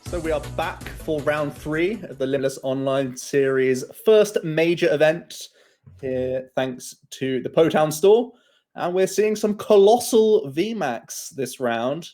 So we are back for round 3 of the Limitless Online Series first major event here, thanks to the Potown store. And we're seeing some colossal VMAX this round,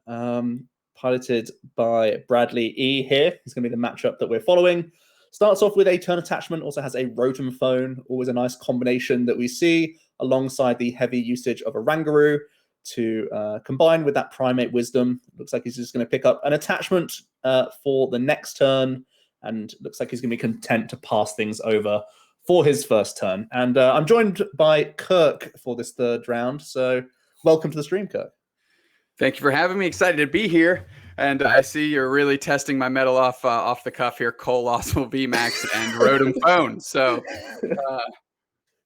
piloted by Bradley E here. It's going to be the matchup that we're following. Starts off with a turn attachment, also has a Rotom phone, always a nice combination that we see alongside the heavy usage of a Rangaroo to combine with that Primate Wisdom. Looks like he's just going to pick up an attachment for the next turn, and looks like he's going to be content to pass things over for his first turn. And I'm joined by Kirk for this third round, so welcome to the stream, Kirk. Thank you for having me. Excited to be here. And I see you're really testing my metal off the cuff here. Colossal VMAX and Rotom phone. So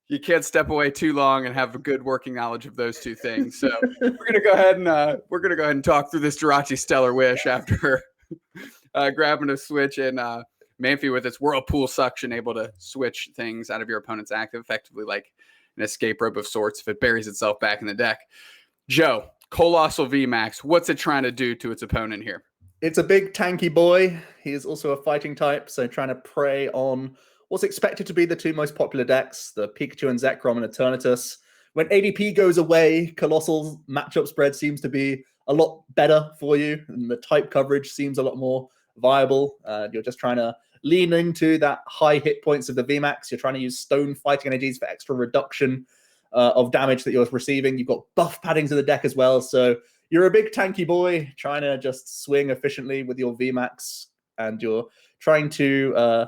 you can't step away too long and have a good working knowledge of those two things. So we're gonna go ahead and talk through this Jirachi Stellar Wish after grabbing a switch, and Manphy with its Whirlpool Suction able to switch things out of your opponent's active, effectively like an escape rope of sorts if it buries itself back in the deck. Joe, Colossal VMAX, what's it trying to do to its opponent here? It's a big tanky boy. He is also a fighting type, so trying to prey on what's expected to be the two most popular decks, the Pikachu and Zekrom and Eternatus. When ADP goes away, Colossal's matchup spread seems to be a lot better for you, and the type coverage seems a lot more viable. You're just trying to lean into that high hit points of the VMAX. You're trying to use stone fighting energies for extra reduction of damage that you're receiving. You've got buff paddings in the deck as well, so you're a big tanky boy trying to just swing efficiently with your VMAX, and you're trying to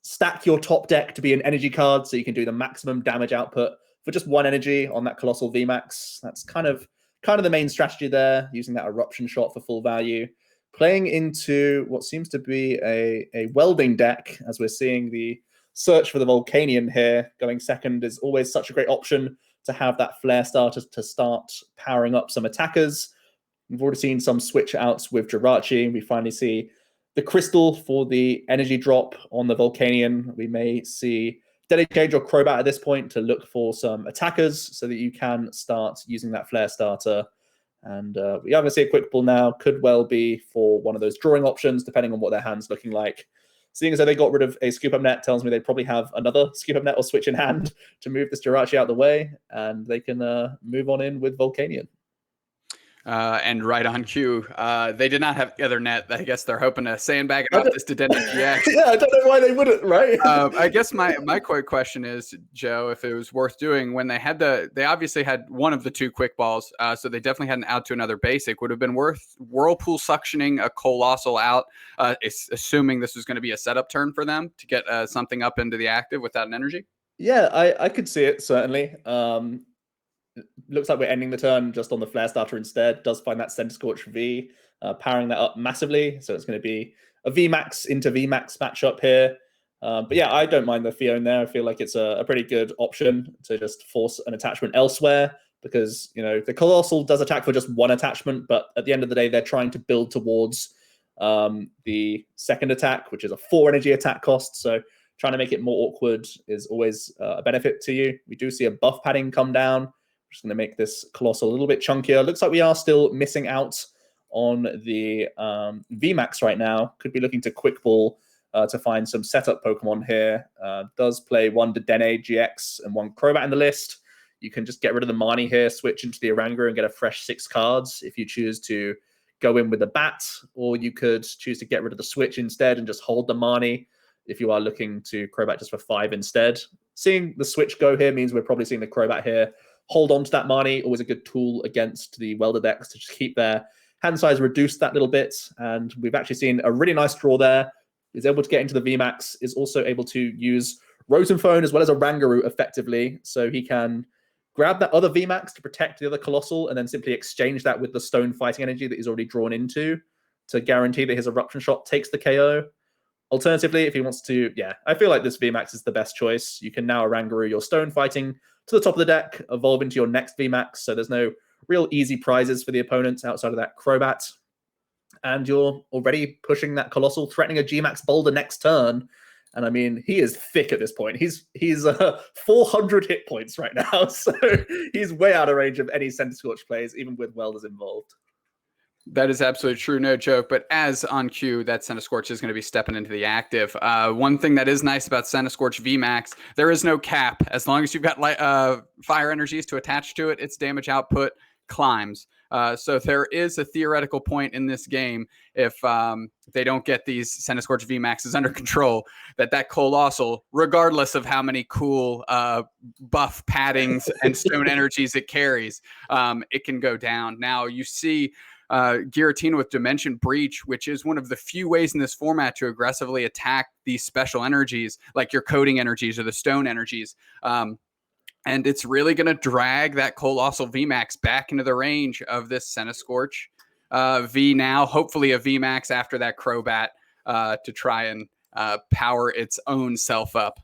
stack your top deck to be an energy card so you can do the maximum damage output for just one energy on that Colossal VMAX. That's kind of the main strategy there, using that Eruption Shot for full value. Playing into what seems to be a welding deck, as we're seeing the search for the Volcanion here. Going second is always such a great option to have that Flare Starter to start powering up some attackers. We've already seen some switch outs with Jirachi. We finally see the Crystal for the energy drop on the Volcanion. We may see Dedicage or Crobat at this point to look for some attackers so that you can start using that Flare Starter. And we obviously a Quick Ball now could well be for one of those drawing options, depending on what their hand's looking like. Seeing as though they got rid of a Scoop Up Net tells me they probably have another Scoop Up Net or Switch in hand to move this Jirachi out of the way, and they can move on in with Volcanion. And right on cue, they did not have the other net. I guess they're hoping to sandbag it off this Dedenne GX. Yeah, I don't know why they wouldn't, right? I guess my quick question is, Joe, if it was worth doing when they had they obviously had one of the two quick balls, so they definitely had an out to another basic. Would have been worth Whirlpool suctioning a Colossal out, assuming this was going to be a setup turn for them to get something up into the active without an energy? Yeah, I could see it, certainly. Looks like we're ending the turn just on the Flare Starter instead. Does find that Center Scorch V, powering that up massively. So it's going to be a VMAX into VMAX matchup here. But yeah, I don't mind the Fiona there. I feel like it's a pretty good option to just force an attachment elsewhere, because, you know, the Colossal does attack for just one attachment, but at the end of the day, they're trying to build towards the second attack, which is a 4 energy attack cost. So trying to make it more awkward is always a benefit to you. We do see a buff padding come down. Just going to make this Colossal a little bit chunkier. Looks like we are still missing out on the VMAX right now. Could be looking to Quick Ball to find some setup Pokemon here. Does play one Dedenne GX and one Crobat in the list. You can just get rid of the Marnie here, switch into the Oranguru and get a fresh 6 cards if you choose to go in with the Bat, or you could choose to get rid of the Switch instead and just hold the Marnie if you are looking to Crobat just for 5 instead. Seeing the Switch go here means we're probably seeing the Crobat here hold on to that Marnie. Always a good tool against the Welder decks to just keep their hand size reduced that little bit. And we've actually seen a really nice draw there. Is able to get into the VMAX, is also able to use Rotom Phone as well as a Rangaroo effectively. So he can grab that other VMAX to protect the other Colossal and then simply exchange that with the Stone Fighting energy that he's already drawn into to guarantee that his Eruption Shot takes the KO. Alternatively, if he wants to, I feel like this VMAX is the best choice. You can now Oranguru your Stone Fighting to the top of the deck, evolve into your next VMAX, so there's no real easy prizes for the opponent outside of that Crobat. And you're already pushing that Colossal, threatening a Gmax Boulder next turn. And I mean, he is thick at this point. He's 400 hit points right now, so he's way out of range of any Center Scorch plays, even with Welders involved. That is absolutely true, no joke. But as on cue, that Centiskorch is going to be stepping into the active. One thing that is nice about Centiskorch VMAX, there is no cap. As long as you've got fire energies to attach to it, its damage output climbs. So there is a theoretical point in this game, if they don't get these Centiskorch VMAXs under control, that Colossal, regardless of how many cool buff paddings and stone energies it carries, it can go down. Now you see Giratina with Dimension Breach, which is one of the few ways in this format to aggressively attack these special energies, like your coding energies or the stone energies. And it's really going to drag that Colossal VMAX back into the range of this Centiskorch V now, hopefully a VMAX after that Crobat to try and power its own self up.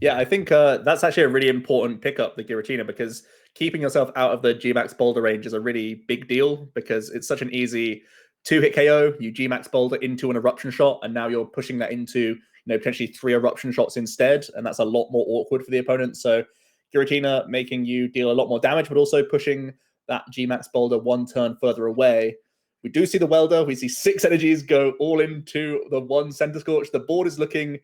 Yeah, I think that's actually a really important pickup, the Giratina, because keeping yourself out of the Gmax Boulder range is a really big deal, because it's such an easy 2-hit KO. You Gmax Boulder into an Eruption Shot, and now you're pushing that into potentially 3 Eruption Shots instead, and that's a lot more awkward for the opponent. So Giratina making you deal a lot more damage, but also pushing that Gmax Boulder 1 turn further away. We do see the Welder. We see 6 energies go all into the 1 Centiskorch. The board is looking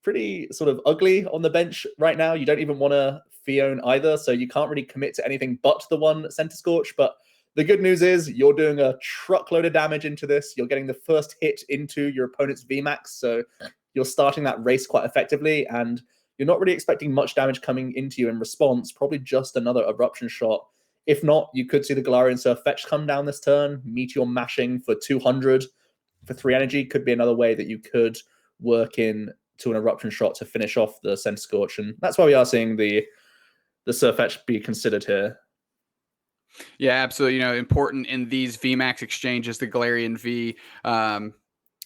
pretty sort of ugly on the bench right now. You don't even want to Fion either, so you can't really commit to anything but the 1 Centiskorch. But the good news is you're doing a truckload of damage into this. You're getting the first hit into your opponent's VMAX, so you're starting that race quite effectively, and you're not really expecting much damage coming into you in response, probably just another Eruption Shot. If not, you could see the Galarian Surf Fetch come down this turn, Meteor mashing for 200 for 3 energy. Could be another way that you could work in to an Eruption Shot to finish off the Centiskorch, and that's why we are seeing the Surf Fetch be considered here. Yeah, absolutely. Important in these VMAX exchanges, the Galarian V, the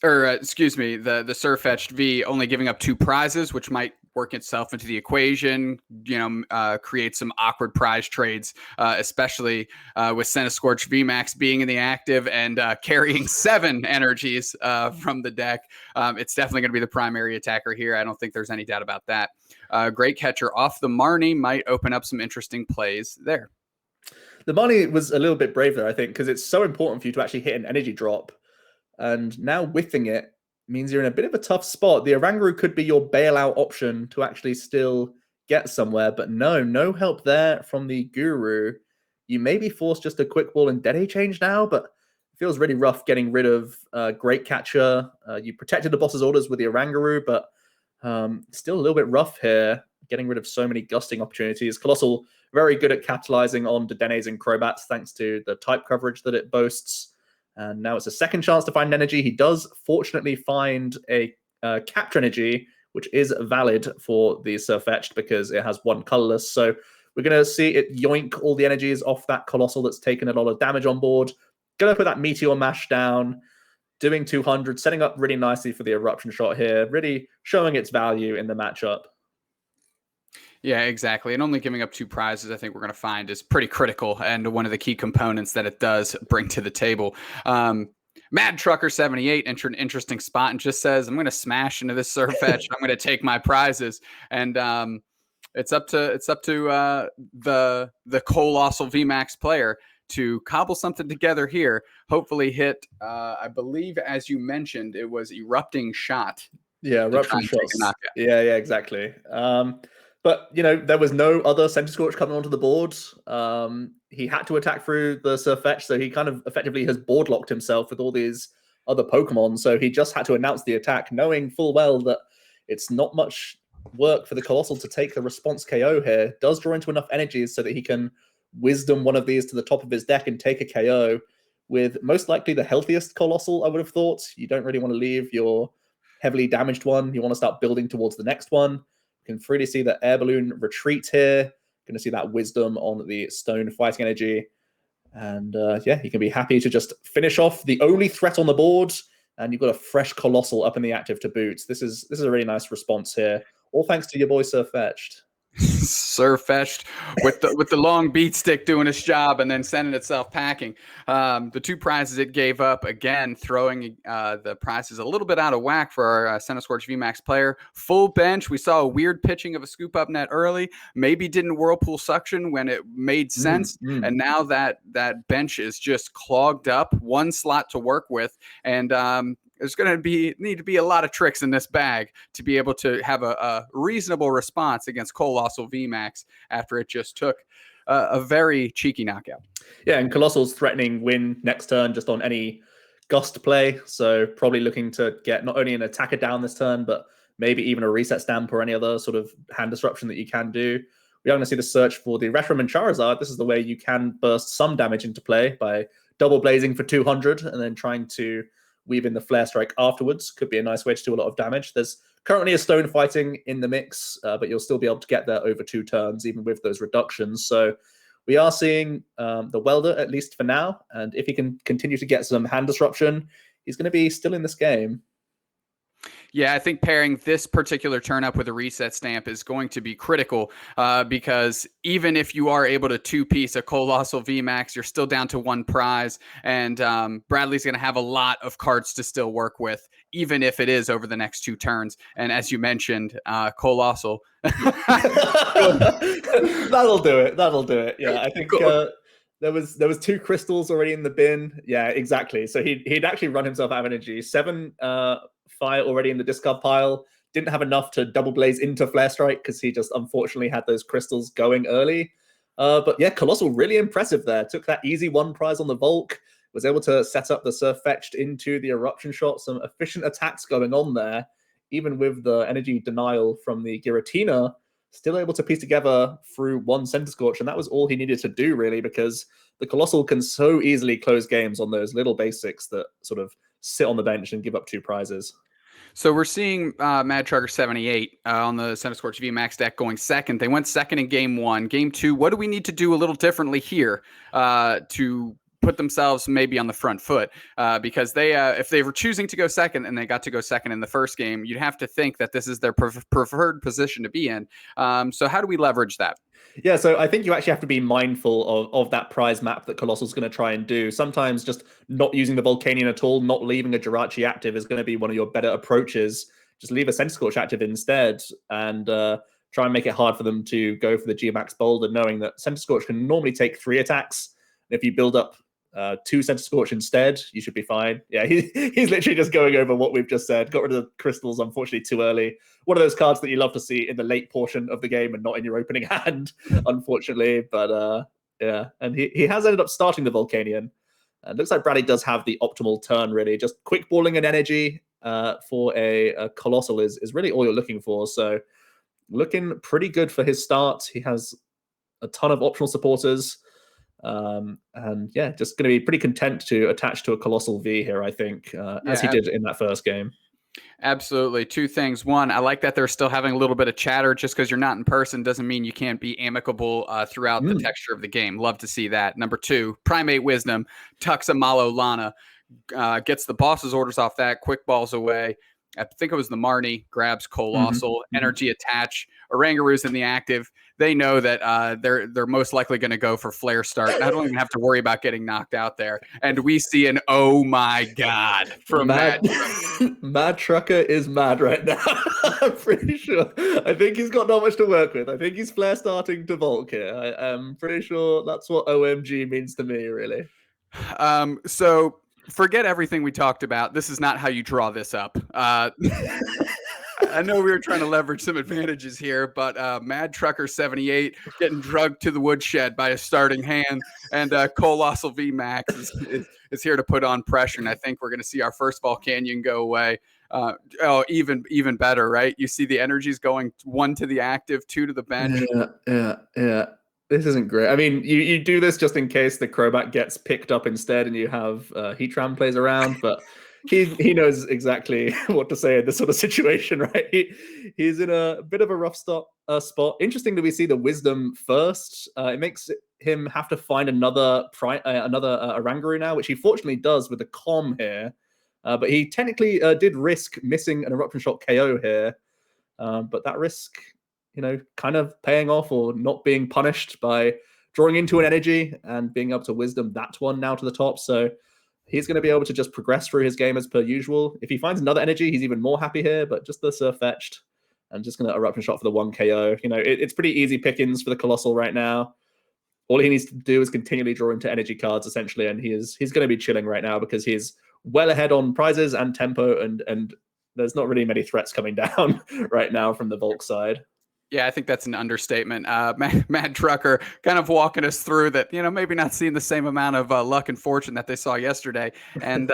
Surfetched V only giving up 2 prizes, which might work itself into the equation, create some awkward prize trades, especially with Centiskorch VMAX being in the active and carrying 7 energies from the deck. It's definitely going to be the primary attacker here. I don't think there's any doubt about that. Great catcher off the Marnie might open up some interesting plays there. The Marnie was a little bit brave there, I think, because it's so important for you to actually hit an energy drop. And now whiffing it means you're in a bit of a tough spot. The Oranguru could be your bailout option to actually still get somewhere, but no help there from the Guru. You may be forced just a quick ball and Dede change now, but it feels really rough getting rid of Great Catcher. You protected the boss's orders with the Oranguru, but still a little bit rough here, getting rid of so many gusting opportunities. Colossal, very good at capitalizing on Dedenes and Crobats thanks to the type coverage that it boasts. And now it's a second chance to find energy. He does fortunately find a capture energy, which is valid for the Surfetched because it has 1 colorless. So we're going to see it yoink all the energies off that Colossal that's taken a lot of damage on board. Going to put that Meteor Mash down, doing 200, setting up really nicely for the Eruption Shot here, really showing its value in the matchup. Yeah, exactly. And only giving up 2 prizes, I think we're going to find, is pretty critical and one of the key components that it does bring to the table. Mad Trucker 78 entered an interesting spot and just says, I'm going to smash into this Surfetch. I'm going to take my prizes. And it's up to the Colossal VMAX player to cobble something together here. Hopefully hit, I believe, as you mentioned, it was Erupting Shot. Yeah, Eruption Shots. Yeah, exactly. But, there was no other Centiskorch coming onto the board. He had to attack through the Surfetch, so he kind of effectively has board locked himself with all these other Pokemon. So he just had to announce the attack, knowing full well that it's not much work for the Colossal to take the response KO here. Does draw into enough energies so that he can Wisdom one of these to the top of his deck and take a KO with most likely the healthiest Colossal, I would have thought. You don't really want to leave your heavily damaged one. You want to start building towards the next one. You can freely see the Air Balloon retreat here. Going to see that Wisdom on the Stone Fighting Energy. And yeah, you can be happy to just finish off the only threat on the board. And you've got a fresh Colossal up in the active to boot. This is a really nice response here. All thanks to your boy Surfetched. Surfetched with the long beat stick doing its job and then sending itself packing. The 2 prizes it gave up, again throwing the prizes a little bit out of whack for our Center Scorch VMAX player. Full bench. We saw a weird pitching of a scoop up net early. Maybe didn't whirlpool suction when it made sense. And now that bench is just clogged up. 1 slot to work with, and there's going to need to be a lot of tricks in this bag to be able to have a reasonable response against Colossal VMAX after it just took a very cheeky knockout. Yeah, and Colossal's threatening win next turn just on any gust play. So probably looking to get not only an attacker down this turn, but maybe even a reset stamp or any other sort of hand disruption that you can do. We are going to see the search for the Retro Charizard. This is the way you can burst some damage into play by double blazing for 200 and then trying to weave in the Flare Strike afterwards. Could be a nice way to do a lot of damage. There's currently a Stone Fighting in the mix, but you'll still be able to get there over 2 turns, even with those reductions. So we are seeing the Welder, at least for now, and if he can continue to get some hand disruption, he's going to be still in this game. Yeah, I think pairing this particular turn up with a reset stamp is going to be critical because even if you are able to 2-piece a Colossal VMAX, you're still down to 1 prize, and Bradley's going to have a lot of cards to still work with, even if it is over the next 2 turns. And as you mentioned, Colossal. That'll do it. That'll do it. Yeah, I think there was 2 crystals already in the bin. Yeah, exactly. So he'd actually run himself out of energy. 7 fire already in the discard pile. Didn't have enough to double blaze into Flare Strike because he just unfortunately had those crystals going early. But yeah, Colossal really impressive there. Took that easy 1 prize on the Volk. Was able to set up the Surf Fetched into the Eruption Shot. Some efficient attacks going on there. Even with the energy denial from the Giratina, still able to piece together through 1 Center Scorch. And that was all he needed to do, really, because the Colossal can so easily close games on those little basics that sort of sit on the bench and give up 2 prizes. So we're seeing Mad Trucker 78 on the Center Scorch VMAX deck going second. They went second in game 1. Game 2, what do we need to do a little differently here to put themselves maybe on the front foot? Because they, if they were choosing to go second and they got to go second in the first game, you'd have to think that this is their preferred position to be in. So how do we leverage that? Yeah, so I think you actually have to be mindful of that prize map that Colossal's going to try and do. Sometimes just not using the Volcanion at all, not leaving a Jirachi active is going to be one of your better approaches. Just leave a Center Scorch active instead and try and make it hard for them to go for the Geomax Boulder, knowing that Center Scorch can normally take 3 attacks. If you build up 2 Center Scorch instead, you should be fine. Yeah, he's literally just going over what we've just said. Got rid of the crystals, unfortunately, too early. One of those cards that you love to see in the late portion of the game and not in your opening hand, unfortunately. But yeah, and he has ended up starting the Volcanion. Looks like Bradley does have the optimal turn, really. Just quick balling and energy for a Colossal is really all you're looking for. So looking pretty good for his start. He has a ton of optional supporters. And yeah, just going to be pretty content to attach to a Colossal V here, I think, as he did in that first game. Absolutely. 2 things. 1, I like that they're still having a little bit of chatter. Just because you're not in person doesn't mean you can't be amicable throughout the texture of the game. Love to see that. Number 2, Primate Wisdom, tucks a Malo Lana, gets the boss's orders off that, quick balls away. I think it was the Marnie, grabs Colossal, energy attach, Orangaroos in the active. They know that they're most likely going to go for Flare Start. I don't even have to worry about getting knocked out there. And we see an oh my god from Mad Trucker is mad right now. I'm pretty sure. I think he's got not much to work with. I think he's Flare Starting to Volk here. I'm pretty sure that's what OMG means to me, really. So forget everything we talked about. This is not how you draw this up. I know we were trying to leverage some advantages here, but Mad Trucker 78 getting drugged to the woodshed by a starting hand, and Colossal VMAX is here to put on pressure. And I think we're going to see our first Volcanion go away. Even better, right? You see the energies going 1 to the active, 2 to the bench. Yeah. This isn't great. I mean, you do this just in case the Crobat gets picked up instead and you have Heatran plays around, but he knows exactly what to say in this sort of situation, right? He's in a bit of a rough spot. Interesting that we see the Wisdom first. It makes him have to find another Orangaroo now, which he fortunately does with the Calm here. But he technically did risk missing an Eruption Shot KO here. But that risk kind of paying off or not being punished by drawing into an energy and being able to wisdom that one now to the top. So he's going to be able to just progress through his game as per usual. If he finds another energy, he's even more happy here, but just the Surf Fetched and just going to Eruption Shot for the 1 KO. It's pretty easy pickings for the Colossal right now. All he needs to do is continually draw into energy cards, essentially, and he's going to be chilling right now because he's well ahead on prizes and tempo, and there's not really many threats coming down right now from the Volk side. Yeah, I think that's an understatement. Mad Trucker kind of walking us through that, maybe not seeing the same amount of luck and fortune that they saw yesterday. And,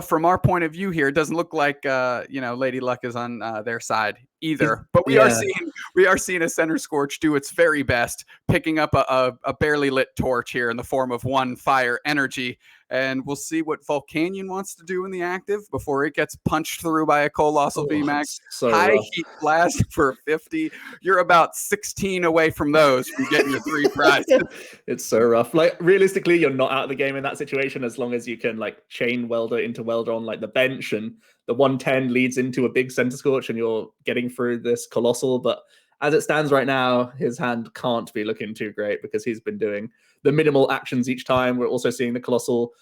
from our point of view here, it doesn't look like, Lady Luck is on their side either. But we are seeing a Center Scorch do its very best, picking up a barely lit torch here in the form of 1 fire energy. And we'll see what Volcanion wants to do in the active before it gets punched through by a Colossal VMAX. So High rough. Heat Blast for 50. You're about 16 away from those from getting your 3 prizes. It's so rough. Like, realistically, you're not out of the game in that situation as long as you can chain Welder into Welder on the bench, and the 110 leads into a big Center Scorch and you're getting through this Colossal. But as it stands right now, his hand can't be looking too great because he's been doing the minimal actions each time. We're also seeing the Colossal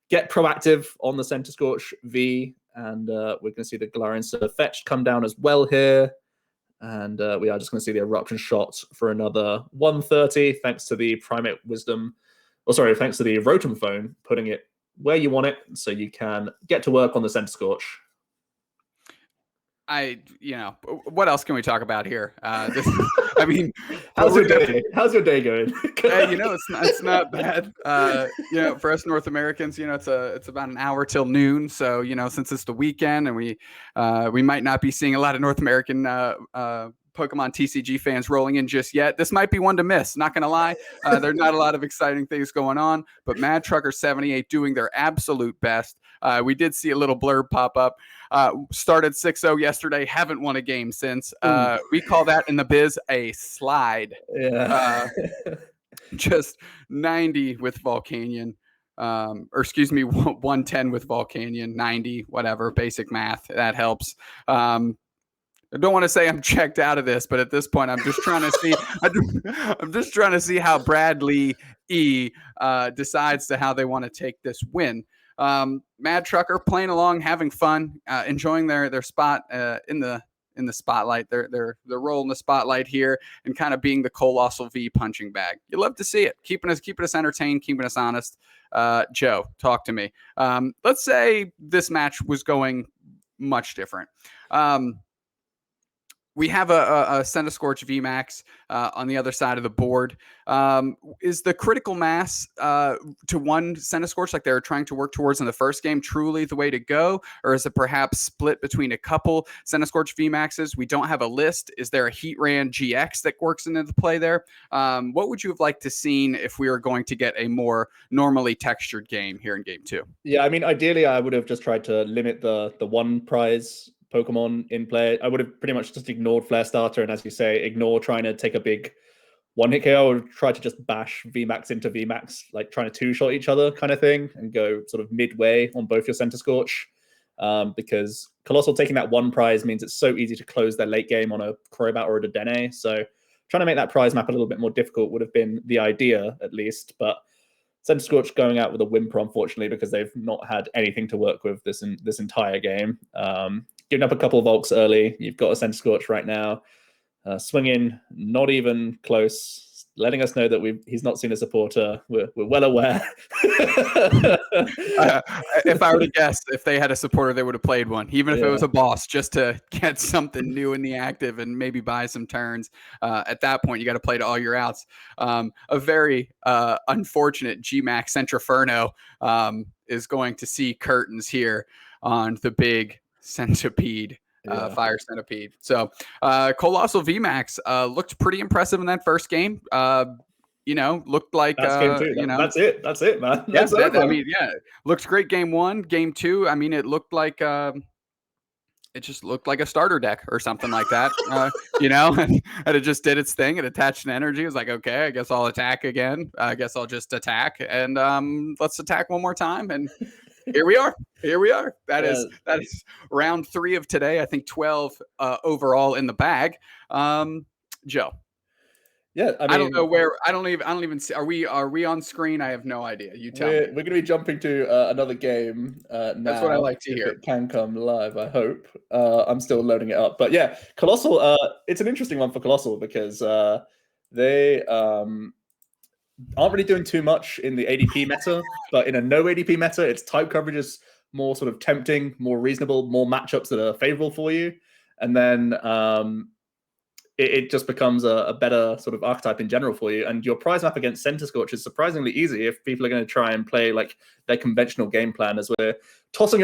get proactive on the Center Scorch V, and we're going to see the Galarian Surf Fetched come down as well here. And we are just going to see the Eruption Shot for another 130, thanks to the Primate Wisdom, thanks to the Rotom Phone, putting it where you want it so you can get to work on the Center Scorch. What else can we talk about here? How's your day going? It's not bad. For us North Americans, it's about an hour till noon. So, since it's the weekend and we might not be seeing a lot of North American Pokemon TCG fans rolling in just yet. This might be one to miss. Not going to lie. There's not a lot of exciting things going on, but Mad Trucker 78 doing their absolute best. We did see a little blurb pop up. Started 6-0 yesterday. Haven't won a game since. We call that in the biz a slide. Yeah. Just 90 with Volcanion. 110 with Volcanion, 90, whatever, basic math. That helps. I don't want to say I'm checked out of this, but at this point, I'm just trying to see. I'm just trying to see how Bradley E decides to how they want to take this win. Mad Trucker playing along, having fun, enjoying their spot in the spotlight. Their role in the spotlight here, and kind of being the Colossal V punching bag. You love to see it, keeping us entertained, keeping us honest. Joe, talk to me. Let's say this match was going much different. We have a Center Scorch VMAX on the other side of the board. Is the critical mass to one Center Scorch, like they were trying to work towards in the first game, truly the way to go? Or is it perhaps split between a couple Center Scorch VMAXs? We don't have a list. Is there a Heatran GX that works into the play there? What would you have liked to seen if we were going to get a more normally textured game here in Game 2? Yeah, I mean, ideally, I would have just tried to limit the 1 prize Pokemon in play. I would have pretty much just ignored Flare Starter, and as you say, ignore trying to take a big 1-hit KO. I would try to just bash VMAX into VMAX, like trying to 2-shot each other kind of thing, and go sort of midway on both your Center Scorch. Because Colossal taking that 1 prize means it's so easy to close their late game on a Crobat or a Dedenne. So trying to make that prize map a little bit more difficult would have been the idea, at least. But Center Scorch going out with a whimper, unfortunately, because they've not had anything to work with this entire game. Giving up a couple of Volks early. You've got a Center Scorch right now. Swinging, not even close. Letting us know that he's not seen a supporter. We're well aware. If I were to guess, if they had a supporter, they would have played one, even if it was a boss, just to get something new in the active and maybe buy some turns. At that point, you got to play to all your outs. A very unfortunate GMAX Centriferno is going to see curtains here on the big Centipede. Fire Centipede. So Colossal VMAX looked pretty impressive in that first game. Looked like that's game 2. That's it, man. Looked great game 1. Game 2, I mean, it looked like it just looked like a starter deck or something like that. And it just did its thing. It attached an energy. It was like, okay, I guess I'll attack again. I guess I'll just attack, and let's attack one more time. And Here we are. Here we are. That Yeah. is round 3 of today. I think 12 overall in the bag. Joe. Yeah, I mean, I don't know where. I don't even see. Are we on screen? I have no idea. You tell me. we're going to be jumping to another game now. That's what I like to hear. If it can come live, I hope. I'm still loading it up, but yeah, Colossal. It's an interesting one for Colossal because they aren't really doing too much in the ADP meta, but in a no ADP meta, its type coverage is more sort of tempting, more reasonable, more matchups that are favorable for you, and then it just becomes a better sort of archetype in general for you. And your prize map against Center Scorch is surprisingly easy if people are going to try and play like their conventional game plan, as we're tossing over